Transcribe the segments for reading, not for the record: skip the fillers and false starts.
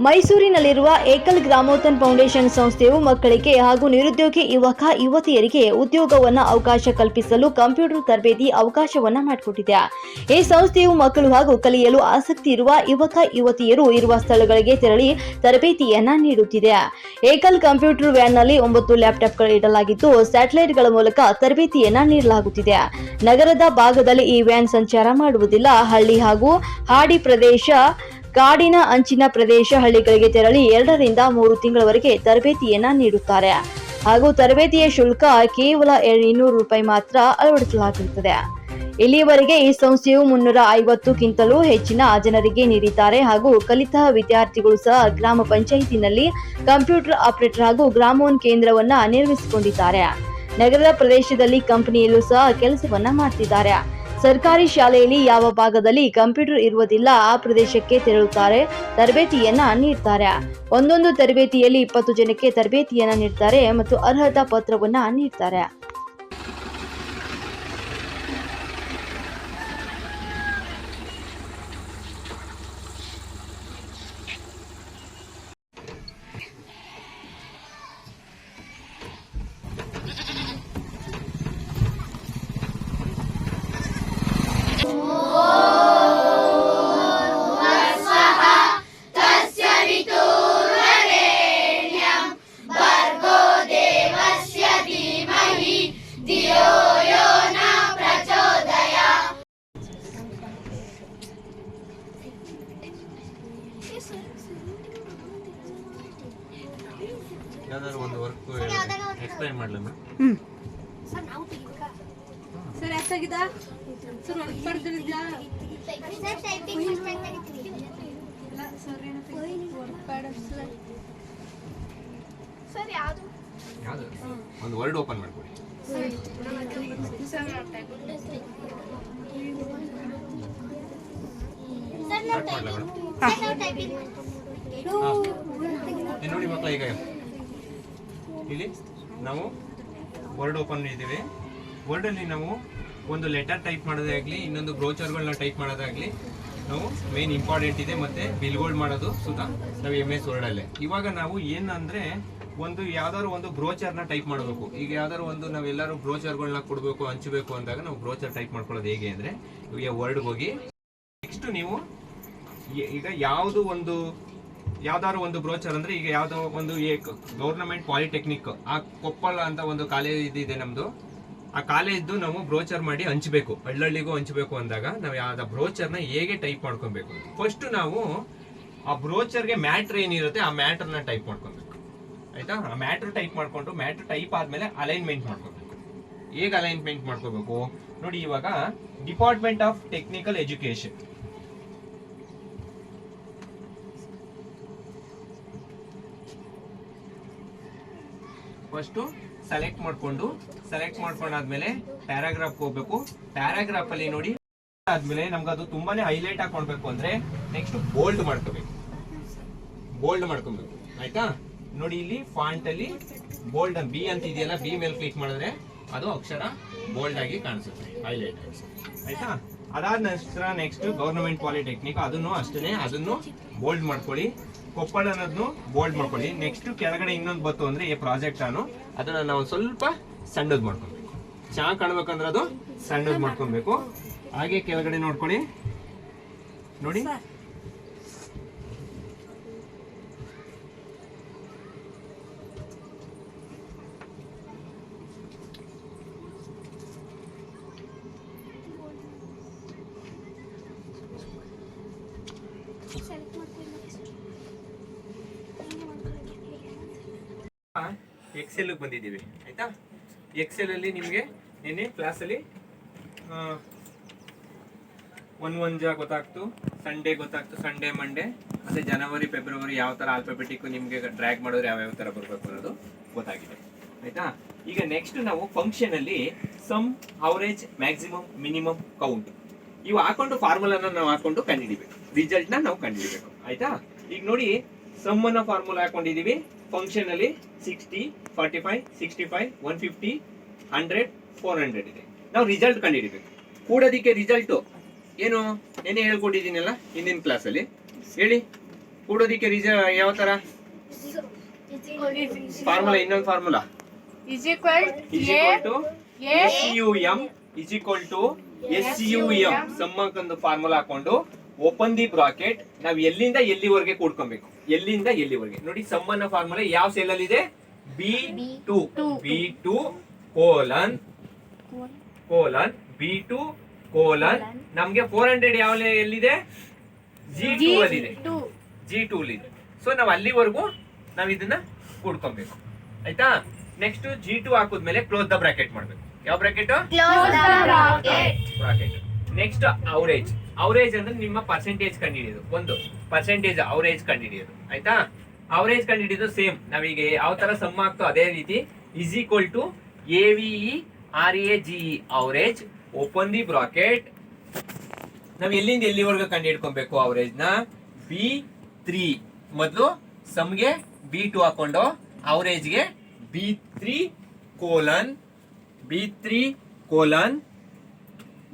ಮೈಸೂರಿನಲ್ಲಿರುವ Ekal ಗ್ರಾಮೋತ್ಥಾನ್ foundation ಸಂಸ್ಥೆಯು ಮಕ್ಕಳಿಗೆ ಹಾಗೂ ನಿರುದ್ಯೋಗಿ ಯುವಕ ಯುವತಿಯರಿಗೆ ಉದ್ಯೋಗವನ್ನು ಅವಕಾಶ ಕಲ್ಪಿಸಲು ಕಂಪ್ಯೂಟರ್ ತರಬೇತಿ ಅವಕಾಶವನ್ನು ಮಾಡಿಕೊಟ್ಟಿದೆ. ಈ ಸಂಸ್ಥೆಯು ಮಕ್ಕಳು ಹಾಗೂ ಕಲಿಯಲು ಆಸಕ್ತಿ ಇರುವ ಯುವಕ ಯುವತಿಯರು ಇರುವ ಸ್ಥಳಗಳಿಗೆ ತೆರಳಿ ತರಬೇತಿಯನ್ನ ನೀಡುತ್ತಿದೆ. ಏಕಲ್ ಕಂಪ್ಯೂಟರ್ ವ್ಯಾನ್ನಲ್ಲಿ 9 ಲ್ಯಾಪ್ಟಾಪ್ಗಳು ಇಡಲಾಗಿದ್ದು ಸ್ಯಾಟಲೈಟ್ಗಳ ಮೂಲಕ ತರಬೇತಿಯನ್ನ ನೀಡಲಾಗುತ್ತಿದೆ. ನಗರದ ಭಾಗದಲ್ಲಿ ಈ ವ್ಯಾನ್ ಸಂಚಾರ ಮಾಡುವುದಿಲ್ಲ. ಹಳ್ಳಿ ಹಾಗೂ ಹಾಡಿ ಪ್ರದೇಶ, ಕಾಡಿನ ಅಂಚಿನ ಪ್ರದೇಶ ಹಳ್ಳಿಗಳಿಗೆ ತೆರಳಿ 2 ರಿಂದ 3 ತಿಂಗಳವರೆಗೆ ತರಬೇತಿಯನ್ನ ನೀಡುತ್ತಾರೆ ಹಾಗೂ ತರಬೇತಿಯ ಶುಲ್ಕ ಕೇವಲ 200 ರೂಪಾಯಿ ಮಾತ್ರ ಅಳವಡಿಸಲಾಗುತ್ತದೆ. ಇಲ್ಲಿಯವರೆಗೆ ಈ ಸಂಸ್ಥೆಯು 350ಕ್ಕಿಂತಲೂ ಹೆಚ್ಚಿನ ಜನರಿಗೆ ನೀಡಿದ್ದಾರೆ ಹಾಗೂ ಕಲಿತ ವಿದ್ಯಾರ್ಥಿಗಳು ಸಹ ಗ್ರಾಮ ಪಂಚಾಯಿತಿನಲ್ಲಿ ಕಂಪ್ಯೂಟರ್ ಆಪರೇಟರ್ ಹಾಗೂ ಗ್ರಾಮೋನ್ ಕೇಂದ್ರವನ್ನ ನಿರ್ಮಿಸಿಕೊಂಡಿದ್ದಾರೆ. ನಗರದ ಪ್ರದೇಶದಲ್ಲಿ ಕಂಪನಿಯಲ್ಲೂ ಸಹ ಕೆಲಸವನ್ನ ಮಾಡ್ತಿದ್ದಾರೆ. ಸರ್ಕಾರಿ ಶಾಲೆಯಲ್ಲಿ ಯಾವ ಭಾಗದಲ್ಲಿ ಕಂಪ್ಯೂಟರ್ ಇರುವುದಿಲ್ಲ ಆ ಪ್ರದೇಶಕ್ಕೆ ತೆರಳುತ್ತಾರೆ, ತರಬೇತಿಯನ್ನ ನೀಡ್ತಾರೆ. ಒಂದೊಂದು ತರಬೇತಿಯಲ್ಲಿ 20 ಜನಕ್ಕೆ ತರಬೇತಿಯನ್ನ ನೀಡ್ತಾರೆ ಮತ್ತು ಅರ್ಹತಾ ಪತ್ರವನ್ನ ನೀಡ್ತಾರೆ. ಯಾವ್ದಾದ್ರು ಒಂದು ವರ್ಕ್ ಎಕ್ಸ್ಪ್ಲೈನ್ ಮಾಡಲಮ್ಮ. ಸರ್ ಎಷ್ಟಾಗಿದ ಸರ್ ವರ್ಕ್ ಮಾಡ್ತಿದ್ದ ಸರ್ ಯಾವುದು ಒಂದು ವರ್ಡ್ ಓಪನ್ ಮಾಡ್ಕೊಡಿ. ನೋಡಿ ಮಕ್ಕಳ, ಈಗ ಇಲ್ಲಿ ನಾವು ವರ್ಡ್ ಓಪನ್ ಇದ್ದೀವಿ. ವರ್ಡಲ್ಲಿ ನಾವು ಒಂದು ಲೆಟರ್ ಟೈಪ್ ಮಾಡೋದೇ ಆಗಲಿ, ಇನ್ನೊಂದು ಬ್ರೋಚರ್ಗಳನ್ನ ಟೈಪ್ ಮಾಡೋದಾಗಲಿ ನಾವು ಮೇನ್ ಇಂಪಾರ್ಟೆಂಟ್ ಇದೆ. ಮತ್ತು ಬಿಲ್ಗೋಲ್ಡ್ ಮಾಡೋದು ಸುಧಾ ನಾವು MS ವರ್ಡಲ್ಲೇ. ಇವಾಗ ನಾವು ಏನಂದರೆ ಒಂದು ಯಾವ್ದಾದ್ರು ಒಂದು ಬ್ರೋಚರ್ನ ಟೈಪ್ ಮಾಡಬೇಕು. ಈಗ ಯಾವ್ದಾದ್ರು ಒಂದು ನಾವೆಲ್ಲರೂ ಬ್ರೋಚರ್ಗಳನ್ನ ಕೊಡಬೇಕು, ಹಂಚಬೇಕು ಅಂದಾಗ ನಾವು ಬ್ರೋಚರ್ ಟೈಪ್ ಮಾಡ್ಕೊಳ್ಳೋದು ಹೇಗೆ ಅಂದರೆ, ಇವಾಗ ವರ್ಡ್ಗೆ ಹೋಗಿ ನೆಕ್ಸ್ಟ್ ನೀವು ಈಗ ಯಾವ್ದಾದ್ರು ಒಂದು ಬ್ರೋಚರ್ ಅಂದ್ರೆ, ಈಗ ಯಾವ್ದೋ ಒಂದು ಗೌರ್ನಮೆಂಟ್ ಪಾಲಿಟೆಕ್ನಿಕ್ ಆ ಕೊಪ್ಪಳ ಅಂತ ಒಂದು ಕಾಲೇಜ್ ಇದೆ ನಮ್ದು. ಆ ಕಾಲೇಜ್ದು ನಾವು ಬ್ರೋಚರ್ ಮಾಡಿ ಹಂಚಬೇಕು, ಹಳ್ಳಿಗೂ ಹಂಚಬೇಕು ಅಂದಾಗ ನಾವು ಯಾವ್ದು ಬ್ರೋಚರ್ನ ಹೇಗೆ ಟೈಪ್ ಮಾಡ್ಕೊಬೇಕು. ಫಸ್ಟ್ ನಾವು ಆ ಬ್ರೋಚರ್ಗೆ ಮ್ಯಾಟ್ರ್ ಏನಿರುತ್ತೆ ಆ ಮ್ಯಾಟ್ರನ್ನ ಟೈಪ್ ಮಾಡ್ಕೊಬೇಕು. ಆಯ್ತಾ? ಆ ಮ್ಯಾಟ್ರ್ ಟೈಪ್ ಮಾಡ್ಕೊಂಡು ಮ್ಯಾಟ್ರ್ ಟೈಪ್ ಆದ್ಮೇಲೆ ಅಲೈನ್ಮೆಂಟ್ ಮಾಡ್ಕೋಬೇಕು. ಹೇಗೆ ಅಲೈನ್ಮೆಂಟ್ ಮಾಡ್ಕೋಬೇಕು ನೋಡಿ. ಇವಾಗ department of technical education first select ಮಾಡ್ಕೊಂಡಾದ್ಮೇಲೆ ಪ್ಯಾರಾಗ್ರಾಫ್ ಹೋಗ್ಬೇಕು. ಪ್ಯಾರಾಗ್ರಾಫ್ ಅಲ್ಲಿ ನೋಡಿ ಆದ್ಮೇಲೆ ನಮ್ಗೆ ಅದು ತುಂಬಾನೇ ಹೈಲೈಟ್ ಹಾಕೊಳ್ಬೇಕು ಅಂದ್ರೆ ನೆಕ್ಸ್ಟ್ ಬೋಲ್ಡ್ ಮಾಡ್ಕೋಬೇಕು. ಆಯ್ತಾ? ನೋಡಿ ಇಲ್ಲಿ ಫಾಂಟ್ ಅಲ್ಲಿ ಬೋಲ್ಡ್ ಬಿ ಅಂತ ಇದೆಯಲ್ಲ, ಬಿ ಮೇಲೆ ಕ್ಲಿಕ್ ಮಾಡಿದ್ರೆ ಅದು ಅಕ್ಷರ ಬೋಲ್ಡ್ ಆಗಿ ಕಾಣಿಸುತ್ತೆ, ಹೈಲೈಟ್. ಆಯ್ತಾ? ಅದಾದ ನಂತರ ನೆಕ್ಸ್ಟ್ ಗವರ್ನಮೆಂಟ್ ಪಾಲಿಟೆಕ್ನಿಕ್, ಅದನ್ನು ಅಷ್ಟೇ, ಅದನ್ನು ಬೋಲ್ಡ್ ಮಾಡ್ಕೊಳ್ಳಿ. ಕೊಪ್ಪಳ ಅನ್ನೋದನ್ನು ಬೋಲ್ಡ್ ಮಾಡ್ಕೊಳ್ಳಿ. ನೆಕ್ಸ್ಟ್ ಕೆಳಗಡೆ ಇನ್ನೊಂದು ಬತ್ತು ಅಂದ್ರೆ ಈ ಪ್ರಾಜೆಕ್ಟ್ ಅದನ್ನ ನಾವು ಸ್ವಲ್ಪ ಸಣ್ಣದ್ ಮಾಡ್ಕೊಬೇಕು. ಚೆನ್ನಾಗಿ ಕಾಣ್ಬೇಕಂದ್ರೆ ಅದು ಸಣ್ಣದ್ ಮಾಡ್ಕೊಬೇಕು. ಹಾಗೆ ಕೆಳಗಡೆ ನೋಡ್ಕೊಳ್ಳಿ. ನೋಡಿ ಎಕ್ಸೆಲ್ ಬಂದಿದ್ದೀವಿ. ಆಯ್ತಾ? ಎಕ್ಸೆಲ್ ಅಲ್ಲಿ ನಿಮಗೆ ನಿನ್ನೆ ಕ್ಲಾಸಲ್ಲಿ 1 ಗೊತ್ತಾಗ್ತು, ಸಂಡೇ ಗೊತ್ತಾಗ್ತು, ಸಂಡೇ ಮಂಡೇ ಮತ್ತೆ ಜನವರಿ ಫೆಬ್ರವರಿ ಯಾವ ತರ ಆಲ್ಫಾಬೆಟಿಕ್ ನಿಮಗೆ ಡ್ರ್ಯಾಗ್ ಮಾಡಿದ್ರೆ ಯಾವ ತರ ಬರಬೇಕು ಅನ್ನೋದು ಗೊತ್ತಾಗಿದೆ. ಆಯ್ತಾ? ಈಗ ನೆಕ್ಸ್ಟ್ ನಾವು ಫಂಕ್ಷನ್ ಅಲ್ಲಿ sum, average, maximum, minimum, count ಇವು ಹಾಕೊಂಡು ಫಾರ್ಮುಲಾನ ನಾವು ಹಾಕೊಂಡು ಕಂಡುಹಿಡಿಬೇಕು. ರಿಸಲ್ಟ್ ನಾವು ಕಂಡುಹಿಡಿಬೇಕು. ಆಯ್ತಾ? ಈಗ ನೋಡಿ, ಸಮ್ ಅನ್ನ ಫಾರ್ಮುಲಾ ಹಾಕೊಂಡಿದೀವಿ. ಫಂಕ್ಷನ್ ಅಲ್ಲಿ 60, 45, 65, 150, 100, 400 ಇದೆ. ನಾವು ರಿಸಲ್ಟ್ ಕಂಡುಹಿಡಿಬೇಕು. ಕೂಡೋದಿಕ್ಕೆ ರಿಸಲ್ಟ್ ಏನು ನೆನೆ ಹೇಳ್ಕೊಟ್ಟಿದ್ದೀನಲ್ಲ ಹಿಂದಿನ ಕ್ಲಾಸಲ್ಲಿ, ಹೇಳಿ ಕೂಡೋದಿಕ್ಕೆ ಯಾವ ತರ ಫಾರ್ಮುಲಾ, ಇನ್ನೊಂದು ಫಾರ್ಮುಲಾ is equal SUM ಸಮ್ಮಕ್ಕೊಂದು ಫಾರ್ಮುಲಾ ಹಾಕೊಂಡು ಓಪನ್ ದಿ ಬ್ರಾಕೆಟ್ ನಾವ್ ಎಲ್ಲಿಂದ ಎಲ್ಲಿವರೆಗೆ ಕೂಡ್ಕೊಬೇಕು, ಎಲ್ಲಿಂದ ಎಲ್ಲಿವರೆಗೆ ನೋಡಿ. ಸಮ್ಮನ್ನ ಫಾರ್ಮುಲಾ ಯಾವ ಸೆಲ್ ಅಲ್ಲಿ ಇದೆ? B2 ಕೋಲನ್ B2 ಕೋಲನ್ ನಮ್ಗೆ 400 ಯಾವ ಎಲ್ಲಿದೆ? G2 ಅಲ್ಲಿದೆ, G2 ಅಲ್ಲಿದೆ. ಸೊ ನಾವ್ ಅಲ್ಲಿವರೆಗೂ ನಾವ್ ಇದನ್ನ ಕೂಡ್ಕೊಬೇಕು, ಆಯ್ತಾ? ನೆಕ್ಸ್ಟ್ G2 ಹಾಕಿದ್ಮೇಲೆ ಕ್ಲೋಸ್ ದ ಬ್ರಾಕೆಟ್ ಮಾಡ್ಬೇಕು. ಯಾವ ಬ್ರಾಕೆಟ್? ಬ್ರಾಕೆಟ್. ನೆಕ್ಸ್ಟ್ ಅವರೇಜ್ ಅಂದ್ರೆ ನಿಮ್ಮ ಪರ್ಸೆಂಟೇಜ್ ಕಂಡುಹಿಡಿಯೋದು, ಒಂದು ಪರ್ಸೆಂಟೇಜ್ ಅವರೇಜ್ ಕಂಡುಹಿಡಿಯೋದು, ಆಯ್ತಾ? ಅವರೇಜ್ ಕಂಡುಹಿಡಿಯೋದು ಸೇಮ್ ನಾವೀಗ ಯಾವ ತರ ಸಮ್ ಆಗ್ತೋ ಅದೇ ರೀತಿ is equal to AVE RAGE average open the bracket. ನಾವ್ ಎಲ್ಲಿಂದ ಎಲ್ಲಿವರೆಗೂ ಕಂಡು ಹಿಡ್ಕೊಬೇಕು ಅವರೇಜ್ ನ? B3 ಮೊದಲು ಸಮ್ಗೆ B2 ಹಾಕೊಂಡು ಅವರೇಜ್ಗೆ B3 colon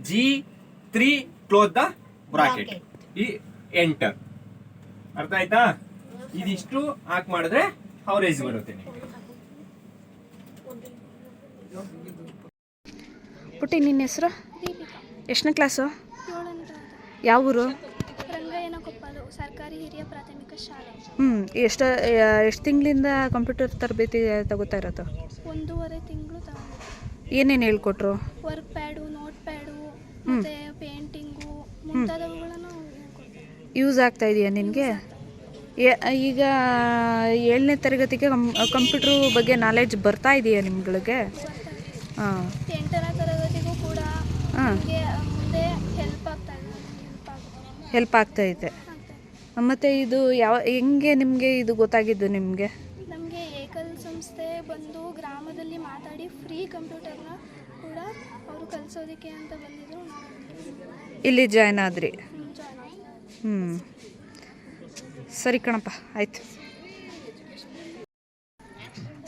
G3 close the bracket, ಈ ಎಂಟರ್. ಅರ್ಥ ಆಯ್ತಾ? ಇದಿಷ್ಟು ಹಾಕಿ ಮಾಡಿದ್ರೆ ಅವರೇಜ್ ಬರುತ್ತೆ ನಿಮಗೆ. ಪುಟ್ಟಿ, ನಿನ್ನ ಹೆಸರು? ದೀಪಿಕಾ. ಎಷ್ಟನೇ ಕ್ಲಾಸು? 7ನೇ ಯಾವ ಊರು? ರಂಗಯ್ಯನಕೊಪ್ಪಲು ಸರ್ಕಾರಿ ಹಿರಿಯ ಪ್ರಾಥಮಿಕ ಶಾಲೆ. ಎಷ್ಟು ತಿಂಗಳಿಂದ ಕಂಪ್ಯೂಟರ್ ತರಬೇತಿ ತಗೋತಾ ಇರೋದು? 1.5 ತಿಂಗಳು ತಗೊಂಡಿದ್ದೆ. ಏನೇನು ಹೇಳ್ಕೊಟ್ರು? ವರ್ಕ್ ಪ್ಯಾಡು, ನೋಟ್ ಪ್ಯಾಡು, ಮತ್ತೆ ಪೇಂಟಿಂಗು ಮುಂತಾದವುಗಳನ್ನು ಹೇಳ್ಕೊಡ್ತಾರೆ. ಯೂಸ್ ಆಗ್ತಾ ಇದೆಯಾ ನಿನಗೆ? ಈಗ 7ನೇ ತರಗತಿಗೆ ಕಂಪ್ಯೂಟ್ರು ಬಗ್ಗೆ ನಾಲೆಡ್ಜ್ ಬರ್ತಾ ಇದೆಯಾ ನಿಮ್ಗಳಿಗೆ? ಹಾಂ. 8ನೇ ತರಗತಿಗೂ ಕೂಡ ನಮಗೆ ಮುಂದೆ ಹೆಲ್ಪ್ ಆಗ್ತಾಯಿದೆ. ಮತ್ತು ಇದು ಹೆಂಗೆ ನಿಮಗೆ ಇದು ಗೊತ್ತಾಗಿದ್ದು ನಿಮಗೆ? ನಮಗೆ ಏಕಲ್ ಸಂಸ್ಥೆ ಬಂದು ಗ್ರಾಮದಲ್ಲಿ ಮಾತಾಡಿ ಫ್ರೀ ಕಂಪ್ಯೂಟರ್ನ ಕೂಡ ಅವರು ಕಲಿಸೋದಕ್ಕೆ ಅಂತ ಬಂದಿದ್ರು. ಇಲ್ಲಿ ಜಾಯ್ನ್ ಆದ್ರಿ? ಜಾಯ್ನ್ ಆಗಿ. ಸರಿ ಕಣಪ್ಪ, ಆಯಿತು.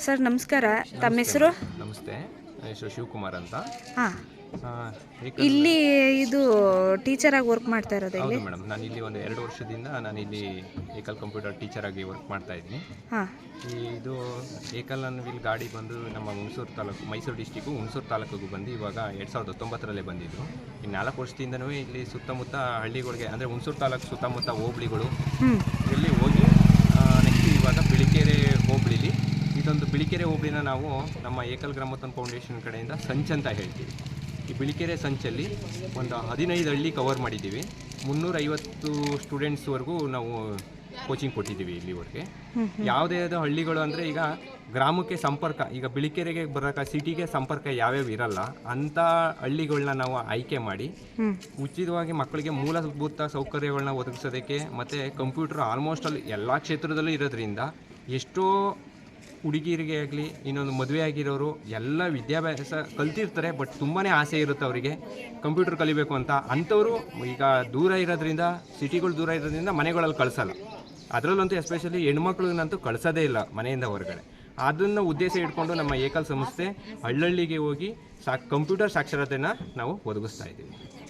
ಸರ್ ನಮಸ್ಕಾರ, ತಮ್ಮ ಹೆಸರು? ನಮಸ್ತೆ, ನನ್ನ ಹೆಸರು ಶಿವಕುಮಾರ್ ಅಂತ. ಹಾಂ. ಇಲ್ಲಿ ಇದು ಟೀಚರಾಗಿ ವರ್ಕ್ ಮಾಡ್ತಾ ಇರೋದು ಇಲ್ಲಿ? ಹೌದು ಮೇಡಮ್, ನಾನು ಇಲ್ಲಿ ಒಂದು 2 ವರ್ಷದಿಂದ ನಾನು ಇಲ್ಲಿ ಏಕಲ್ ಕಂಪ್ಯೂಟರ್ ಟೀಚರಾಗಿ ವರ್ಕ್ ಮಾಡ್ತಾ ಇದ್ದೀನಿ. ಹಾಂ. ಇದು ಏಕಲ್ ಅನ್ನೋದು ಗಾಡಿ ಬಂದು ನಮ್ಮ ಹುಣಸೂರು ತಾಲೂಕು, ಮೈಸೂರು ಡಿಸ್ಟಿಕ್ಕು ಹುಣಸೂರು ತಾಲೂಕಿಗೆ ಬಂದು ಇವಾಗ 2019ರಲ್ಲಿ ಬಂದಿದ್ದು. ಈ 4 ವರ್ಷದಿಂದನೂ ಇಲ್ಲಿ ಸುತ್ತಮುತ್ತ ಹಳ್ಳಿಗಳಿಗೆ, ಅಂದರೆ ಹುಣಸೂರು ತಾಲೂಕು ಸುತ್ತಮುತ್ತ ಹೋಬಳಿಗಳು ಇಲ್ಲಿ ಹೋಗಿ ನೆಕ್ಸ್ಟ್ ಇವಾಗ ಬಿಳಿಕೆರೆ ಹೋಬಳಿಲಿ, ಇದೊಂದು ಬಿಳಿಕೆರೆ ಹೋಬಳಿನ ನಾವು ನಮ್ಮ ಏಕಲ್ ಗ್ರಾಮೋತ್ಥಾನ ಫೌಂಡೇಶನ್ ಕಡೆಯಿಂದ ಸಂಚ್ ಅಂತ ಹೇಳ್ತೀವಿ. ಈ ಬಿಳಿಕೆರೆ ಸಂಚಲ್ಲಿ ಒಂದು 15 ಹಳ್ಳಿ ಕವರ್ ಮಾಡಿದ್ದೀವಿ. 350 ಸ್ಟೂಡೆಂಟ್ಸ್ವರೆಗೂ ನಾವು ಕೋಚಿಂಗ್ ಕೊಟ್ಟಿದ್ದೀವಿ ಇಲ್ಲಿವರೆಗೆ. ಯಾವುದೇ ಹಳ್ಳಿಗಳು ಅಂದರೆ ಈಗ ಗ್ರಾಮಕ್ಕೆ ಸಂಪರ್ಕ, ಈಗ ಬಿಳಿಕೆರೆಗೆ ಬರೋಕೆ ಸಿಟಿಗೆ ಸಂಪರ್ಕ ಯಾವ್ಯಾವ ಇರಲ್ಲ ಅಂಥ ಹಳ್ಳಿಗಳನ್ನ ನಾವು ಆಯ್ಕೆ ಮಾಡಿ ಉಚಿತವಾಗಿ ಮಕ್ಕಳಿಗೆ ಮೂಲಭೂತ ಸೌಕರ್ಯಗಳನ್ನ ಒದಗಿಸೋದಕ್ಕೆ, ಮತ್ತು ಕಂಪ್ಯೂಟರ್ ಆಲ್ಮೋಸ್ಟ್ ಅಲ್ಲಿ ಎಲ್ಲ ಕ್ಷೇತ್ರದಲ್ಲೂ ಇರೋದ್ರಿಂದ ಎಷ್ಟೋ ಹುಡುಗಿರಿಗೆ ಆಗಲಿ ಇನ್ನೊಂದು ಮದುವೆ ಆಗಿರೋರು ಎಲ್ಲ ವಿದ್ಯಾಭ್ಯಾಸ ಕಲ್ತಿರ್ತಾರೆ, ಬಟ್ ತುಂಬಾ ಆಸೆ ಇರುತ್ತೆ ಅವರಿಗೆ ಕಂಪ್ಯೂಟರ್ ಕಲಿಬೇಕು ಅಂತ. ಅಂಥವರು ಈಗ ದೂರ ಇರೋದ್ರಿಂದ, ಸಿಟಿಗಳು ದೂರ ಇರೋದ್ರಿಂದ ಮನೆಗಳಲ್ಲಿ ಕಳಿಸಲ್ಲ. ಅದರಲ್ಲಂತೂ ಎಸ್ಪೆಷಲಿ ಹೆಣ್ಮಕ್ಳಿಗಂತೂ ಕಳಿಸೋದೇ ಇಲ್ಲ ಮನೆಯಿಂದ ಹೊರಗಡೆ. ಅದನ್ನು ಉದ್ದೇಶ ಇಟ್ಕೊಂಡು ನಮ್ಮ ಏಕಲ್ ಸಂಸ್ಥೆ ಹಳ್ಳಹಳ್ಳಿಗೆ ಹೋಗಿ ಕಂಪ್ಯೂಟರ್ ಸಾಕ್ಷರತೆಯನ್ನು ನಾವು ಒದಗಿಸ್ತಾ ಇದ್ದೀವಿ.